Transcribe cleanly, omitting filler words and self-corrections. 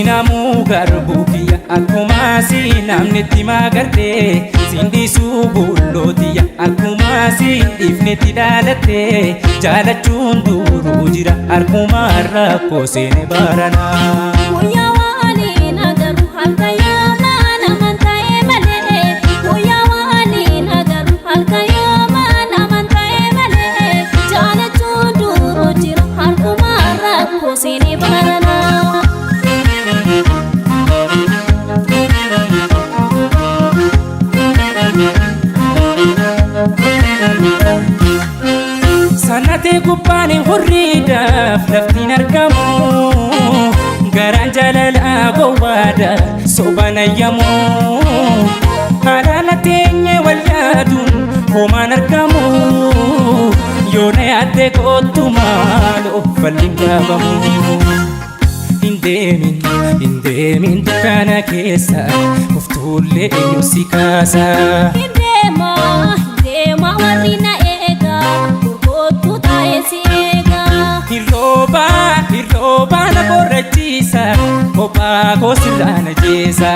Sinamu garbukia akkuma sinamnetti magarte sindisu bullotiya akkuma sindifnetti dhalatte jaalachuun duruu jira akkuma rakkoo seene barana. Sanate gubbaan hurriidhaaf laftiin argamu garaan jaalala gowwaadha sobanayyamu haadhaan teenye wal yaaduun homaan argamu yoona yaadde kottu maaloo falliin gaafamu. Hindeemin dukkana keessa kuftuullee eenyu si kaasa. Hindeema warri na eega gurgootu taa'ee si eega. Hirrooba na borrachiisa kophaa koo sirraa na jeesa.